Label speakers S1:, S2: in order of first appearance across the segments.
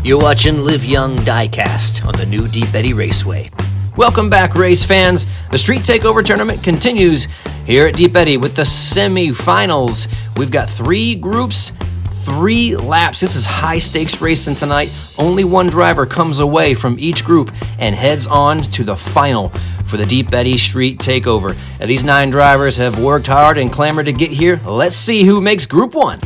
S1: You're watching Live Young Diecast on the new Deep Eddy Raceway. Welcome back, race fans. The Street Takeover tournament continues here at Deep Eddy with the semifinals. We've got 3 groups, 3 laps. This is high-stakes racing tonight. Only one driver comes away from each group and heads on to the final for the Deep Eddy Street Takeover. Now, these 9 drivers have worked hard and clamored to get here. Let's see who makes Group 1.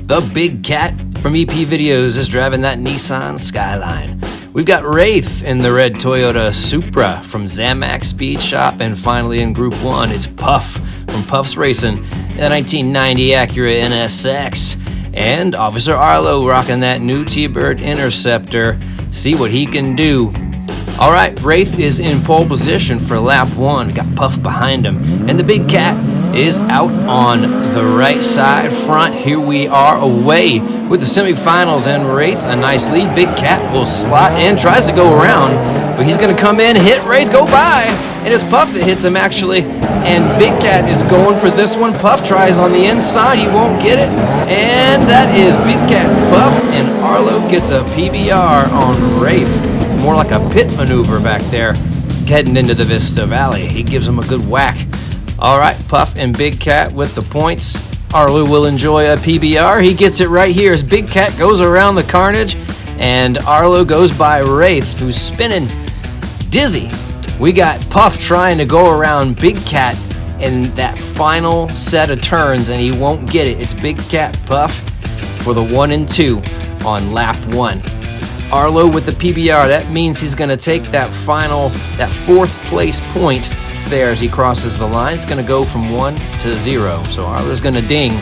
S1: The Big Cat from EP Videos is driving that Nissan Skyline. We've got Wraith in the red Toyota Supra from Zamax Speed Shop. And finally in Group 1, it's Puff from Puff's Racing in the 1990 Acura NSX. And Officer Arlo rocking that new T-Bird Interceptor. See what he can do. All right, Wraith is in pole position for lap 1. We got Puff behind him. And the Big Cat is out on the right side front. Here we are away with the semifinals, and Wraith, a nice lead. Big Cat will slot in, tries to go around, but he's going to come in, hit Wraith, go by, and it's Puff that hits him actually, and Big Cat is going for this one. Puff tries on the inside, he won't get it, and that is Big Cat, Puff, and Arlo gets a PBR on Wraith. More like a pit maneuver back there, heading into the Vista Valley. He gives him a good whack. All right, Puff and Big Cat with the points. Arlo will enjoy a PBR. He gets it right here as Big Cat goes around the carnage, and Arlo goes by Wraith, who's spinning dizzy. We got Puff trying to go around Big Cat in that final set of turns, and he won't get it. It's Big Cat Puff for the 1 and 2 on lap 1. Arlo with the PBR. That means he's going to take that 4th place point there as he crosses the line. It's going to go from 1 to 0. So Arlo's going to ding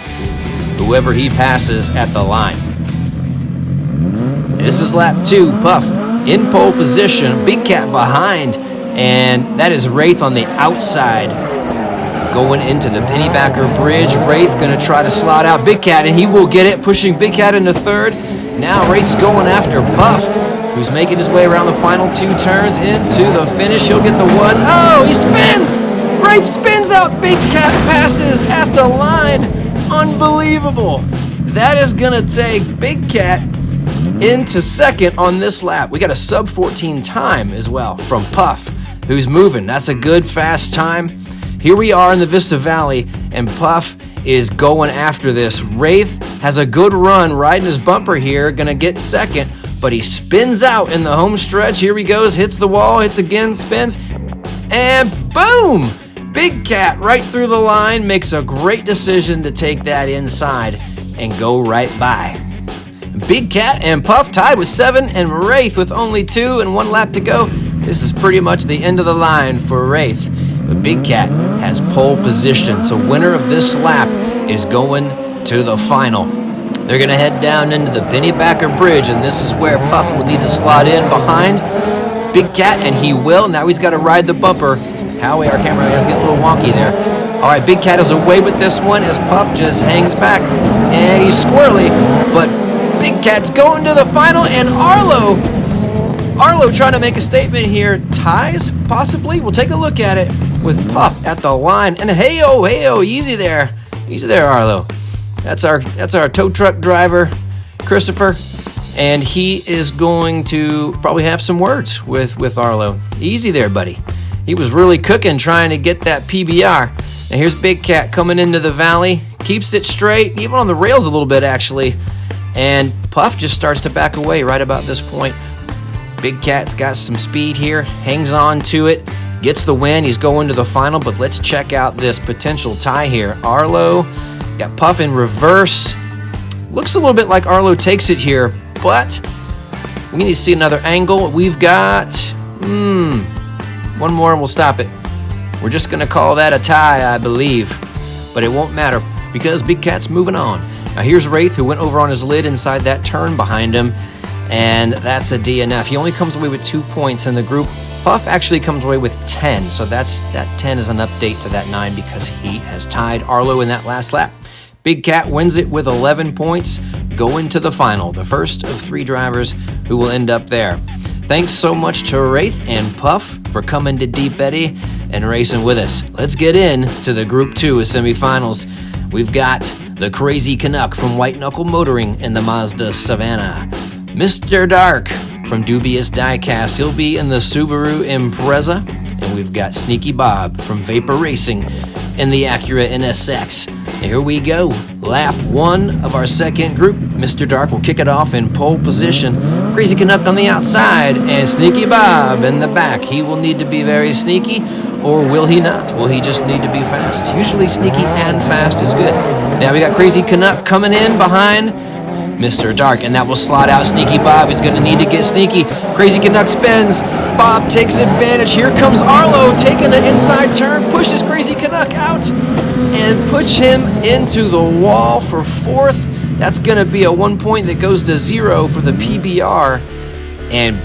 S1: whoever he passes at the line. This is lap 2. Puff in pole position. Big Cat behind. And that is Wraith on the outside going into the Pennybacker Bridge. Wraith going to try to slot out Big Cat, and he will get it, pushing Big Cat into 3rd. Now Wraith's going after Puff, who's making his way around the final 2 turns into the finish. He'll get the 1. Oh, he spins! Wraith spins out. Big Cat passes at the line. Unbelievable. That is going to take Big Cat into 2nd on this lap. We got a sub 14 time as well from Puff, who's moving. That's a good, fast time. Here we are in the Vista Valley, and Puff is going after this. Wraith has a good run, riding his bumper here, gonna get 2nd, but he spins out in the home stretch. Here he goes, hits the wall, hits again, spins, and boom! Big Cat right through the line, makes a great decision to take that inside and go right by. Big Cat and Puff tied with 7, and Wraith with only 2 and 1 lap to go. This is pretty much the end of the line for Wraith. But Big Cat has pole position, so winner of this lap is going to the final. They're going to head down into the Pennybacker Bridge, and this is where Puff will need to slot in behind Big Cat, and he will. Now he's got to ride the bumper. Howie, our cameraman's getting a little wonky there. All right, Big Cat is away with this one as Puff just hangs back, and he's squirrely, but Big Cat's going to the final, and Arlo trying to make a statement here. Ties, possibly? We'll take a look at it with Puff at the line. And hey-oh, easy there. Easy there, Arlo. That's our tow truck driver, Christopher. And he is going to probably have some words with Arlo. Easy there, buddy. He was really cooking trying to get that PBR. Now here's Big Cat coming into the valley. Keeps it straight, even on the rails a little bit, actually. And Puff just starts to back away right about this point. Big Cat's got some speed here, hangs on to it, gets the win. He's going to the final, but let's check out this potential tie here. Arlo got Puff in reverse. Looks a little bit like Arlo takes it here, but we need to see another angle. We've got one more and we'll stop it. We're just going to call that a tie, I believe, but it won't matter because Big Cat's moving on. Now here's Wraith, who went over on his lid inside that turn behind him, and that's a DNF. He only comes away with 2 points in the group. Puff actually comes away with 10, so that 10 is an update to that 9 because he has tied Arlo in that last lap. Big Cat wins it with 11 points, going to the final, the first of 3 drivers who will end up there. Thanks so much to Wraith and Puff for coming to Deep Eddy and racing with us. Let's get into the Group 2 of semifinals. We've got the Crazy Canuck from White Knuckle Motoring in the Mazda Savannah. Mr. Dark from Dubious Diecast. He'll be in the Subaru Impreza. And we've got Sneaky Bob from Vapor Racing in the Acura NSX. Here we go. Lap 1 of our second group. Mr. Dark will kick it off in pole position. Crazy Canuck on the outside, and Sneaky Bob in the back. He will need to be very sneaky, or will he not? Will he just need to be fast? Usually sneaky and fast is good. Now we got Crazy Canuck coming in behind Mr. Dark, and that will slot out Sneaky Bob. He's going to need to get sneaky. Crazy Canuck spins. Bob takes advantage. Here comes Arlo taking an inside turn, pushes Crazy Canuck out, and push him into the wall for 4th. That's going to be a 1 point that goes to 0 for the PBR. And,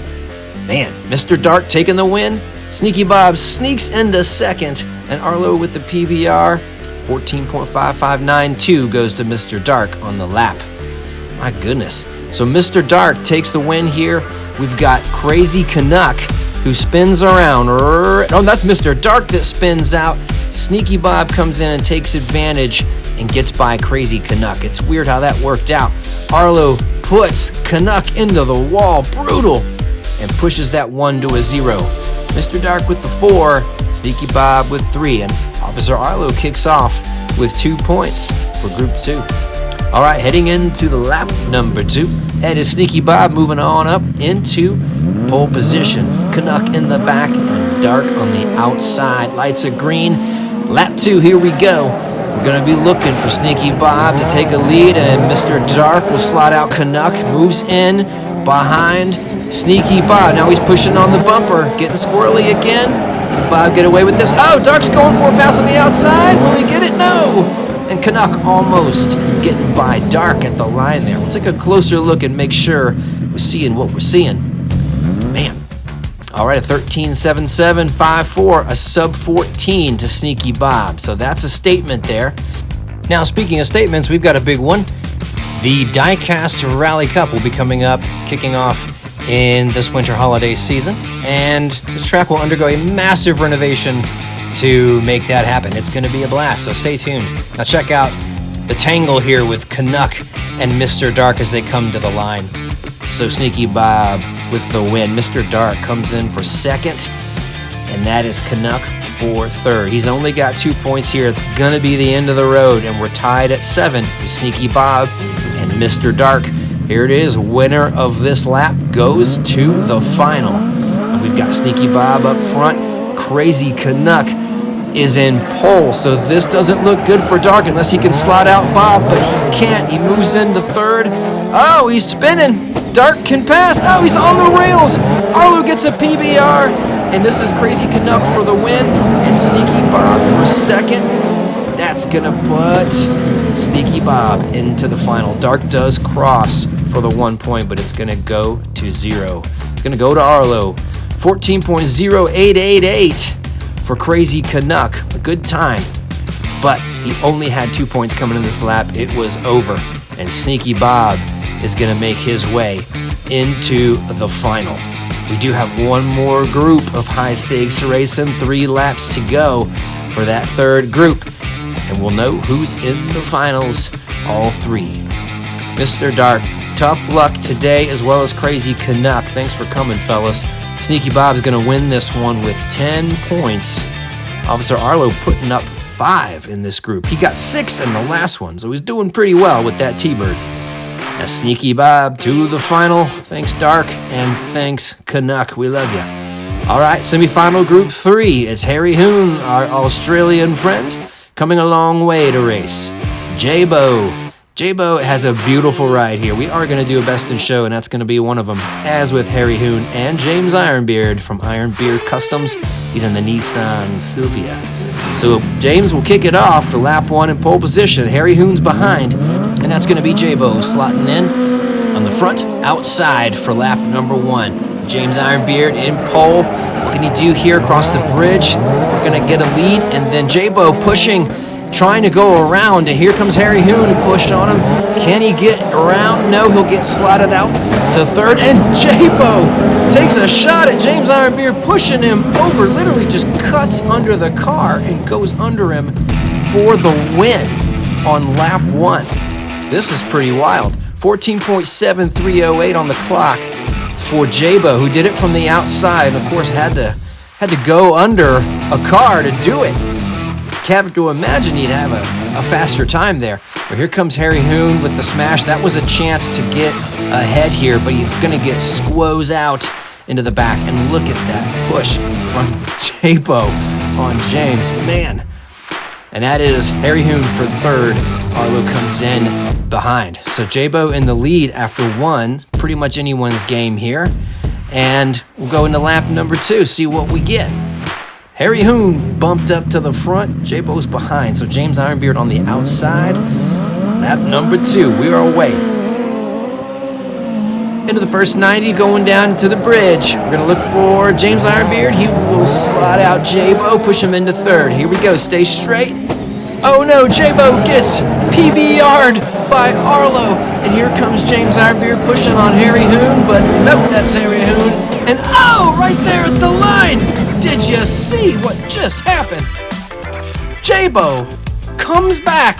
S1: man, Mr. Dark taking the win. Sneaky Bob sneaks into 2nd, and Arlo with the PBR. 14.5592 goes to Mr. Dark on the lap. My goodness. So Mr. Dark takes the win here. We've got Crazy Canuck who spins around. Oh, that's Mr. Dark that spins out. Sneaky Bob comes in and takes advantage and gets by Crazy Canuck. It's weird how that worked out. Arlo puts Canuck into the wall. Brutal. And pushes that 1 to a 0. Mr. Dark with the 4. Sneaky Bob with 3. And Officer Arlo kicks off with 2 points for Group 2. All right, heading into the lap number 2. That is Sneaky Bob moving on up into pole position. Canuck in the back and Dark on the outside. Lights are green. Lap 2, here we go. We're going to be looking for Sneaky Bob to take a lead, and Mr. Dark will slot out Canuck, moves in behind Sneaky Bob. Now he's pushing on the bumper, getting squirrely again. Can Bob get away with this? Oh, Dark's going for a pass on the outside. Will he get it? No. And Canuck almost getting by Dark at the line there. We'll take a closer look and make sure we're seeing what we're seeing. Man. All right, a 13.77.54, a sub 14 to Sneaky Bob. So that's a statement there. Now, speaking of statements, we've got a big one. The Diecast Rally Cup will be coming up, kicking off in this winter holiday season. And this track will undergo a massive renovation to make that happen. It's going to be a blast, so stay tuned. Now check out the tangle here with Canuck and Mr. Dark as they come to the line. So Sneaky Bob with the win. Mr. Dark comes in for 2nd, and that is Canuck for 3rd. He's only got 2 points here. It's going to be the end of the road, and we're tied at 7 with Sneaky Bob and Mr. Dark. Here it is. Winner of this lap goes to the final. And we've got Sneaky Bob up front. Crazy Canuck is in pole, so this doesn't look good for Dark unless he can slot out Bob, but he can't. He moves into 3rd. Oh, he's spinning. Dark can pass. Oh, he's on the rails. Arlo gets a PBR, and this is Crazy Canuck for the win, and Sneaky Bob for 2nd. That's gonna put Sneaky Bob into the final. Dark does cross for the 1 point, but it's gonna go to 0. It's gonna go to Arlo. 14.0888 for Crazy Canuck. A good time, but he only had 2 points coming in this lap. It was over, and Sneaky Bob is going to make his way into the final. We do have one more group of high-stakes racing, 3 laps to go for that 3rd group, and we'll know who's in the finals, all 3. Mr. Dark, tough luck today, as well as Crazy Canuck. Thanks for coming, fellas. Sneaky Bob's going to win this one with 10 points. Officer Arlo putting up 5 in this group. He got 6 in the last one, so he's doing pretty well with that T-Bird. Now Sneaky Bob to the final. Thanks, Dark, and thanks, Canuck. We love you. All right, semifinal group 3 is Harry Hoon, our Australian friend, coming a long way to race. J-Bo. J-Bo has a beautiful ride here. We are going to do a best in show, and that's going to be one of them, as with Harry Hoon and James Ironbeard from Ironbeard Customs. He's in the Nissan Silvia. So James will kick it off for lap 1 in pole position. Harry Hoon's behind, and that's going to be J-Bo slotting in on the front outside for lap number 1. James Ironbeard in pole. What can he do here across the bridge? We're going to get a lead, and then J-Bo pushing, trying to go around, and here comes Harry Hoon who pushed on him. Can he get around? No, he'll get slotted out to 3rd, and J-Bo takes a shot at James Ironbeard, pushing him over, literally just cuts under the car and goes under him for the win on lap 1. This is pretty wild. 14.7308 on the clock for Jabo, who did it from the outside, and of course had to go under a car to do it. Have to imagine he'd have a faster time there. But here comes Harry Hoon with the smash. That was a chance to get ahead here, but he's going to get squoze out into the back. And look at that push from Jabo on James. Man. And that is Harry Hoon for third. Arlo comes in behind. So Jabo in the lead after one. Pretty much anyone's game here. And we'll go into lap number 2, see what we get. Harry Hoon bumped up to the front. Jabo's behind. So James Ironbeard on the outside. Lap number 2. We are away. Into the first 90, going down to the bridge. We're going to look for James Ironbeard. He will slot out Jabo, push him into third. Here we go. Stay straight. Oh no, Jabo gets PBR'd by Arlo. And here comes James Ironbeard pushing on Harry Hoon. But nope, that's Harry Hoon. And oh, right there at the line. Did you see what just happened? Jabo comes back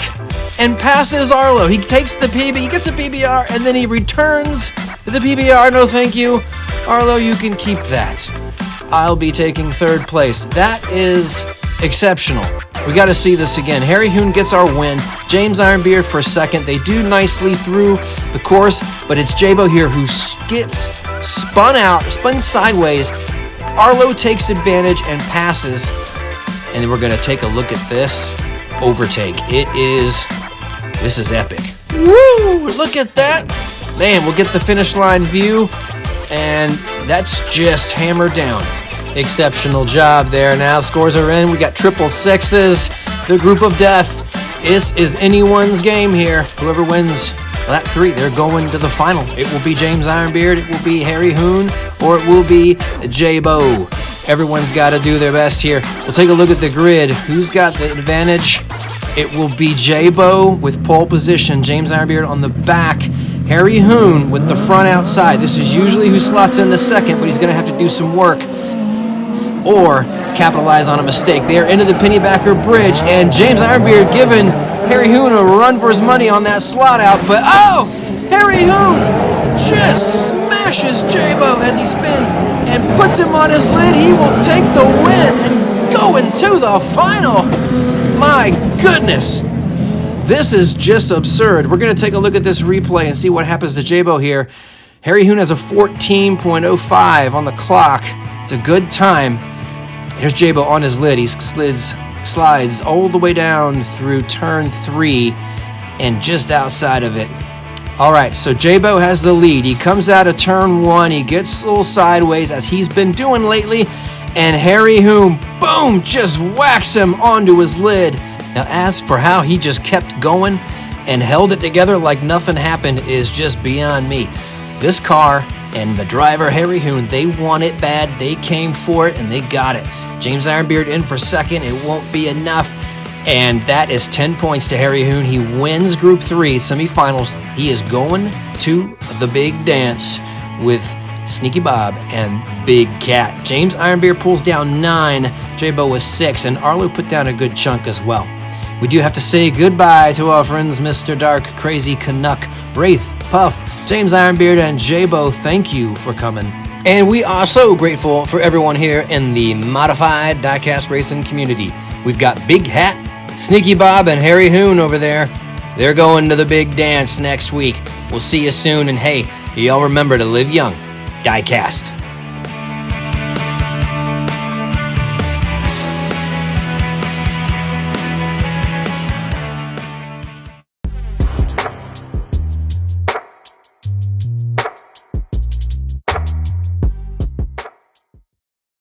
S1: and passes Arlo. He takes the PB, he gets a PBR, and then he returns the PBR. No, thank you. Arlo, you can keep that. I'll be taking third place. That is exceptional. We got to see this again. Harry Hoon gets our win. James Ironbeard for second. They do nicely through the course, but it's Jabo here who gets spun sideways. Arlo takes advantage and passes. And then we're going to take a look at this overtake. This is epic. Woo! Look at that. Man, we'll get the finish line view. And that's just hammered down. Exceptional job there. Now the scores are in. We got triple sixes. The group of death. This is anyone's game here. Whoever wins lap 3, they're going to the final. It will be James Ironbeard, it will be Harry Hoon, or it will be Jabo. Everyone's got to do their best here. We'll take a look at the grid. Who's got the advantage? It will be Jabo with pole position. James Ironbeard on the back. Harry Hoon with the front outside. This is usually who slots in the second, but he's going to have to do some work or capitalize on a mistake. They are into the Pennybacker Bridge, and James Ironbeard giving Harry Hoon a run for his money on that slot out, but oh! Harry Hoon just smashes Jabo as he spins and puts him on his lid. He will take the win and go into the final. My goodness. This is just absurd. We're going to take a look at this replay and see what happens to Jabo here. Harry Hoon has a 14.05 on the clock. It's a good time. Here's Jabo on his lid. He slides all the way down through turn 3 and just outside of it. All right, so Jabo has the lead. He comes out of turn 1. He gets a little sideways as he's been doing lately. And Harry Hoon, boom, just whacks him onto his lid. Now, as for how he just kept going and held it together like nothing happened is just beyond me. This car and the driver, Harry Hoon, they want it bad. They came for it, and they got it. James Ironbeard in for second. It won't be enough. And that is 10 points to Harry Hoon. He wins Group 3 semifinals. He is going to the big dance with Sneaky Bob and Big Cat. James Ironbeard pulls down 9. Jabo was 6. And Arlo put down a good chunk as well. We do have to say goodbye to our friends Mr. Dark, Crazy Canuck, Wraith, Puff, James Ironbeard, and Jabo. Thank you for coming. And we are so grateful for everyone here in the modified diecast racing community. We've got Big Hat, Sneaky Bob, and Harry Hoon over there. They're going to the big dance next week. We'll see you soon, and hey, y'all remember to live young. Diecast.